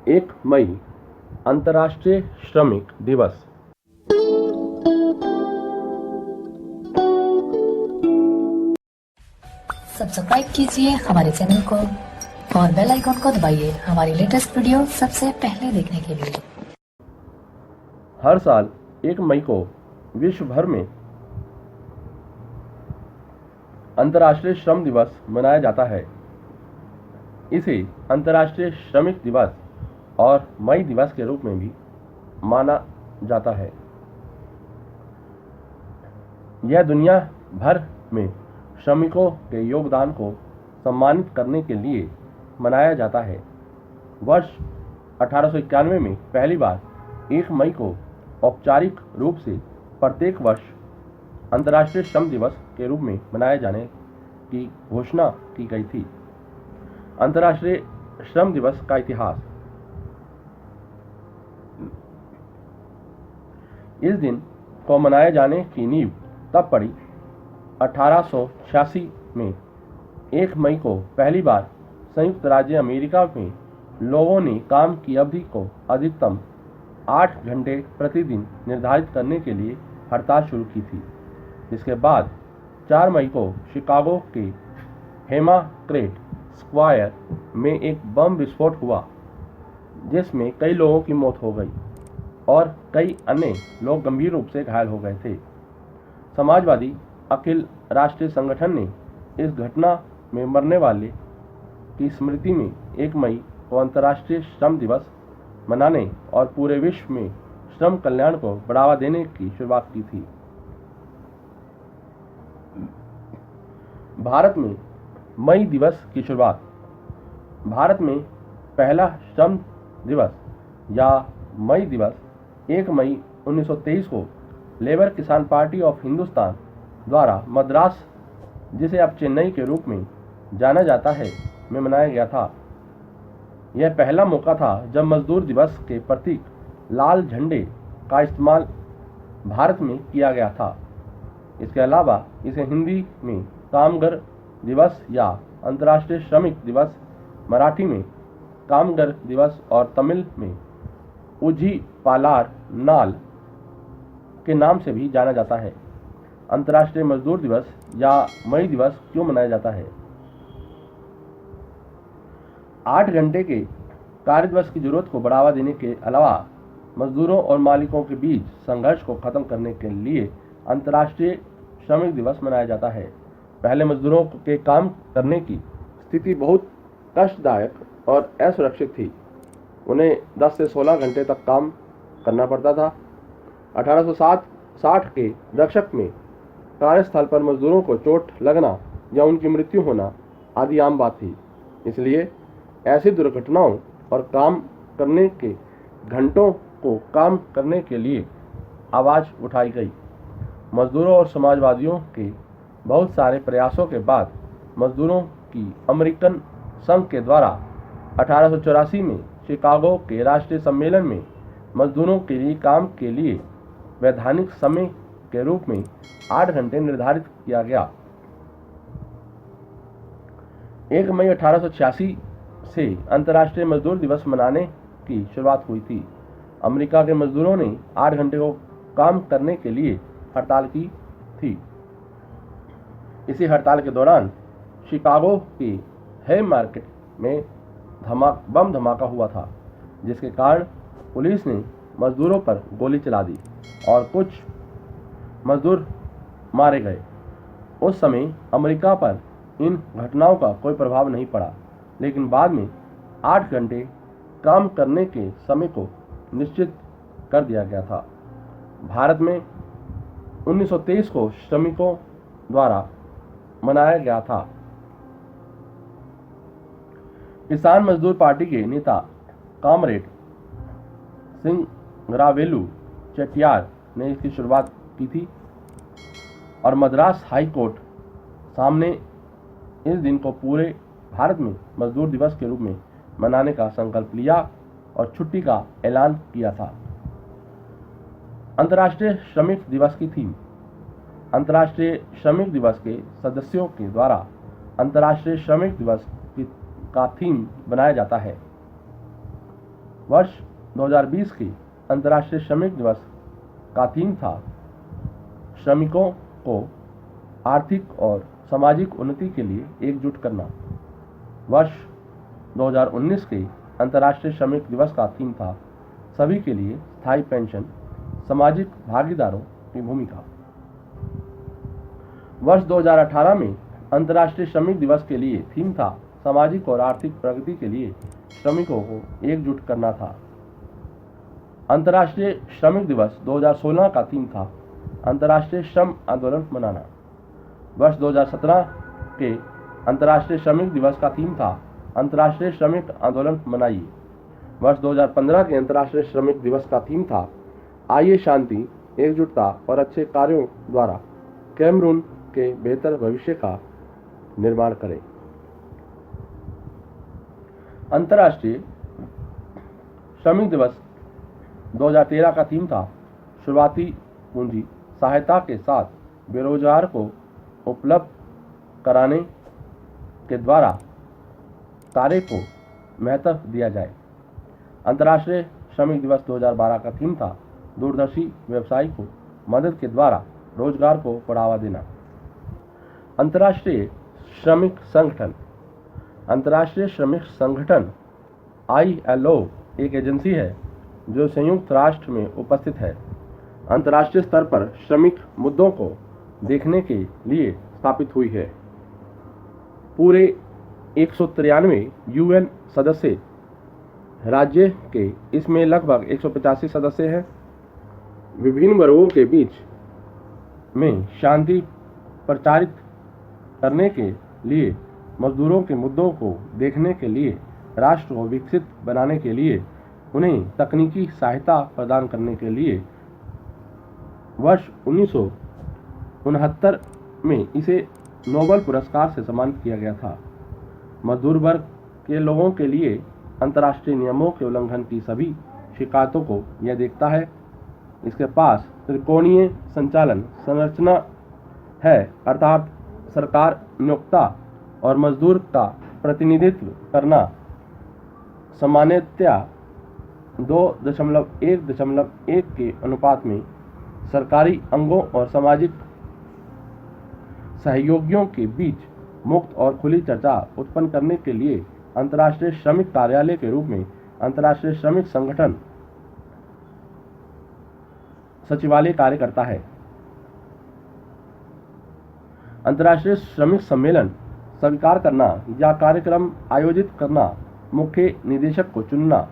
1 मई अंतर्राष्ट्रीय श्रमिक दिवस। सब्सक्राइब कीजिए हमारे चैनल को और बेल आइकन को दबाइए हमारी लेटेस्ट वीडियो सबसे पहले देखने के लिए। हर साल 1 मई को विश्व भर में अंतर्राष्ट्रीय श्रम दिवस मनाया जाता है। इसे अंतर्राष्ट्रीय श्रमिक दिवस और मई दिवस के रूप में भी माना जाता है। यह दुनिया भर में श्रमिकों के योगदान को सम्मानित करने के लिए मनाया जाता है। वर्ष 1891 में पहली बार 1 मई को औपचारिक रूप से प्रत्येक वर्ष अंतर्राष्ट्रीय श्रम दिवस के रूप में मनाए जाने की घोषणा की गई थी। अंतर्राष्ट्रीय श्रम दिवस का इतिहास। इस दिन को मनाए जाने की नींव तब पड़ी 1886 में 1 मई को पहली बार संयुक्त राज्य अमेरिका में लोगों ने काम की अवधि को अधिकतम 8 घंटे प्रतिदिन निर्धारित करने के लिए हड़ताल शुरू की थी। इसके बाद 4 मई को शिकागो के हेमाक्रेट स्क्वायर में एक बम विस्फोट हुआ, जिसमें कई लोगों की मौत हो गई और कई अन्य लोग गंभीर रूप से घायल हो गए थे। समाजवादी अखिल राष्ट्रीय संगठन ने इस घटना में मरने वाले की स्मृति में 1 मई को अंतर्राष्ट्रीय श्रम दिवस मनाने और पूरे विश्व में श्रम कल्याण को बढ़ावा देने की शुरुआत की थी। भारत में मई दिवस की शुरुआत। भारत में पहला श्रम दिवस या मई दिवस 1 मई 1923 को लेबर किसान पार्टी ऑफ हिंदुस्तान द्वारा मद्रास, जिसे अब चेन्नई के रूप में जाना जाता है, में मनाया गया था। यह पहला मौका था जब मजदूर दिवस के प्रतीक लाल झंडे का इस्तेमाल भारत में किया गया था। इसके अलावा इसे हिंदी में कामगर दिवस या अंतर्राष्ट्रीय श्रमिक दिवस, मराठी में कामगर दिवस और तमिल में उझी पालार नाल के नाम से भी जाना जाता है। अंतर्राष्ट्रीय मजदूर दिवस या मई दिवस क्यों मनाया जाता है? 8 घंटे के कार्य दिवस की जरूरत को बढ़ावा देने के अलावा मजदूरों और मालिकों के बीच संघर्ष को खत्म करने के लिए अंतर्राष्ट्रीय श्रमिक दिवस मनाया जाता है। पहले मजदूरों के काम करने की स्थिति बहुत कष्टदायक और असुरक्षित थी। उन्हें 10 से 16 घंटे तक काम करना पड़ता था। 1860 के दशक में कार्यस्थल पर मजदूरों को चोट लगना या उनकी मृत्यु होना आदि आम बात थी। इसलिए ऐसी दुर्घटनाओं और काम करने के घंटों को काम करने के लिए आवाज़ उठाई गई। मजदूरों और समाजवादियों के बहुत सारे प्रयासों के बाद मजदूरों की अमेरिकन संघ के द्वारा 1884 में शिकागो के राष्ट्रीय सम्मेलन में मजदूरों के लिए काम के लिए वैधानिक समय के रूप में 8 घंटे निर्धारित किया गया। 1 मई 1886 से अंतर्राष्ट्रीय मजदूर दिवस मनाने की शुरुआत हुई थी। अमेरिका के मजदूरों ने 8 घंटे को काम करने के लिए हड़ताल की थी। इसी हड़ताल के दौरान शिकागो के हेमार्केट में बम धमाका हुआ था, जिसके कारण पुलिस ने मजदूरों पर गोली चला दी और कुछ मजदूर मारे गए। उस समय अमेरिका पर इन घटनाओं का कोई प्रभाव नहीं पड़ा, लेकिन बाद में 8 घंटे काम करने के समय को निश्चित कर दिया गया था। भारत में 1923 को श्रमिकों द्वारा मनाया गया था। किसान मजदूर पार्टी के नेता कामरेड सिंगरावेलु चेट्टियार ने इसकी शुरुआत की थी और मद्रास हाई कोर्ट सामने इस दिन को पूरे भारत में मजदूर दिवस के रूप में मनाने का संकल्प लिया और छुट्टी का ऐलान किया था। अंतर्राष्ट्रीय श्रमिक दिवस की थीम। अंतर्राष्ट्रीय श्रमिक दिवस के सदस्यों के द्वारा अंतर्राष्ट्रीय श्रमिक दिवस का थीम बनाया जाता है। वर्ष 2020 की अंतर्राष्ट्रीय श्रमिक दिवस का थीम था श्रमिकों को आर्थिक और सामाजिक उन्नति के लिए एकजुट करना। वर्ष 2019 के अंतर्राष्ट्रीय श्रमिक दिवस का थीम था सभी के लिए स्थायी पेंशन, सामाजिक भागीदारों की भूमिका। वर्ष 2018 में अंतर्राष्ट्रीय श्रमिक दिवस के लिए थीम था सामाजिक और आर्थिक प्रगति के लिए श्रमिकों को एकजुट करना था। अंतर्राष्ट्रीय श्रमिक दिवस 2016 का थीम था अंतर्राष्ट्रीय श्रम आंदोलन मनाना। वर्ष 2017 के अंतर्राष्ट्रीय श्रमिक दिवस का थीम था अंतर्राष्ट्रीय श्रमिक आंदोलन मनाइए। वर्ष 2015 के अंतर्राष्ट्रीय श्रमिक दिवस का थीम था आइए शांति, एकजुटता और अच्छे कार्यों द्वारा कैमरून के बेहतर भविष्य का निर्माण करें। अंतर्राष्ट्रीय श्रमिक दिवस 2013 का थीम था शुरुआती पूंजी सहायता के साथ बेरोजगार को उपलब्ध कराने के द्वारा कार्य को महत्व दिया जाए। अंतर्राष्ट्रीय श्रमिक दिवस 2012 का थीम था दूरदर्शी व्यवसाय को मदद के द्वारा रोजगार को बढ़ावा देना। अंतर्राष्ट्रीय श्रमिक संगठन। अंतर्राष्ट्रीय श्रमिक संगठन ILO एक एजेंसी है जो संयुक्त राष्ट्र में उपस्थित है। अंतर्राष्ट्रीय स्तर पर श्रमिक मुद्दों को देखने के लिए स्थापित हुई है। पूरे 193 UN सदस्य राज्य के इसमें लगभग 185 सदस्य हैं। विभिन्न वर्गों के बीच में शांति प्रचारित करने के लिए, मजदूरों के मुद्दों को देखने के लिए, राष्ट्र को विकसित बनाने के लिए, उन्हें तकनीकी सहायता प्रदान करने के लिए वर्ष 1969 में इसे नोबेल पुरस्कार से सम्मानित किया गया था। मजदूर वर्ग के लोगों के लिए अंतर्राष्ट्रीय नियमों के उल्लंघन की सभी शिकायतों को यह देखता है। इसके पास त्रिकोणीय संचालन संरचना है, अर्थात सरकार, नियोक्ता और मजदूर का प्रतिनिधित्व करना सामान्यतया 2.1:1 के अनुपात में सरकारी अंगों और सामाजिक सहयोगियों के बीच मुक्त और खुली चर्चा उत्पन्न करने के लिए अंतर्राष्ट्रीय श्रमिक कार्यालय के रूप में अंतर्राष्ट्रीय श्रमिक संगठन सचिवालय कार्य करता है। अंतर्राष्ट्रीय श्रमिक सम्मेलन स्वीकार करना या कार्यक्रम आयोजित करना, मुख्य निदेशक को चुनना,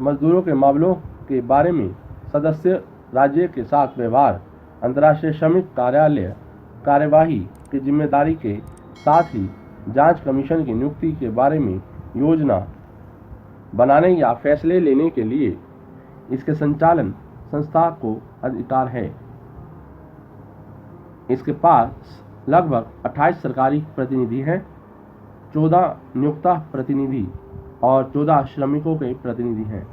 मजदूरों के मामलों के बारे में सदस्य राज्य के साथ व्यवहार, अंतर्राष्ट्रीय श्रमिक कार्यालय कार्यवाही की जिम्मेदारी के साथ ही जांच कमीशन की नियुक्ति के बारे में योजना बनाने या फैसले लेने के लिए इसके संचालन संस्था को अधिकार है। इसके पास लगभग 28 सरकारी प्रतिनिधि हैं, 14 नियोक्ता प्रतिनिधि और 14 श्रमिकों के प्रतिनिधि हैं।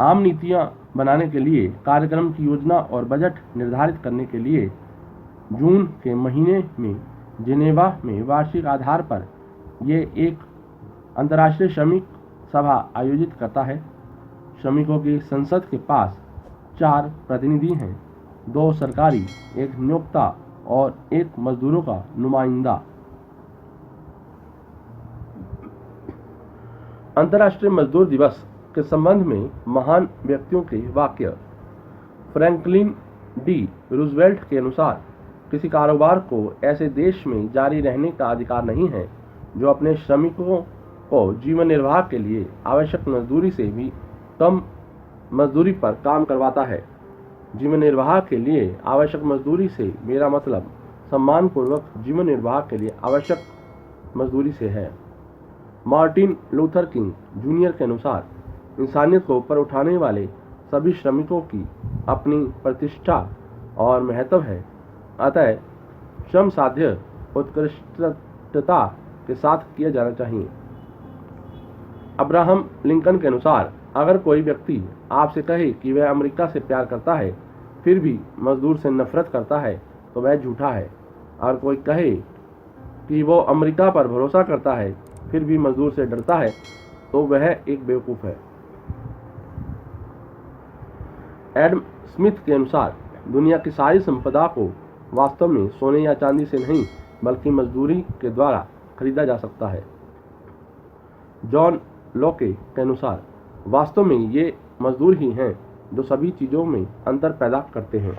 आम नीतियां बनाने के लिए, कार्यक्रम की योजना और बजट निर्धारित करने के लिए जून के महीने में जिनेवा में वार्षिक आधार पर यह एक अंतर्राष्ट्रीय श्रमिक सभा आयोजित करता है। श्रमिकों की संसद के पास 4 प्रतिनिधि हैं, 2 सरकारी, 1 नियोक्ता और 1 मजदूरों का नुमाइंदा। अंतर्राष्ट्रीय मजदूर दिवस के संबंध में महान व्यक्तियों के वाक्य। फ्रैंकलिन डी रूजवेल्ट के अनुसार किसी कारोबार को ऐसे देश में जारी रहने का अधिकार नहीं है जो अपने श्रमिकों को जीवन निर्वाह के लिए आवश्यक मजदूरी से भी कम मजदूरी पर काम करवाता है। जीवन निर्वाह के लिए आवश्यक मजदूरी से मेरा मतलब सम्मानपूर्वक जीवन निर्वाह के लिए आवश्यक मजदूरी से है। मार्टिन लूथर किंग जूनियर के अनुसार इंसानियत को ऊपर उठाने वाले सभी श्रमिकों की अपनी प्रतिष्ठा और महत्व है, अतः श्रम साध्य उत्कृष्टता के साथ किया जाना चाहिए। अब्राहम लिंकन के अनुसार अगर कोई व्यक्ति आपसे कहे कि वह अमेरिका से प्यार करता है फिर भी मजदूर से नफरत करता है तो वह झूठा है, और कोई कहे कि वो अमेरिका पर भरोसा करता है फिर भी मजदूर से डरता है तो वह एक बेवकूफ़ है। एडम स्मिथ के अनुसार दुनिया की सारी संपदा को वास्तव में सोने या चांदी से नहीं बल्कि मजदूरी के द्वारा खरीदा जा सकता है। जॉन लोके के अनुसार वास्तव में ये मजदूर ही हैं जो सभी चीज़ों में अंतर पैदा करते हैं।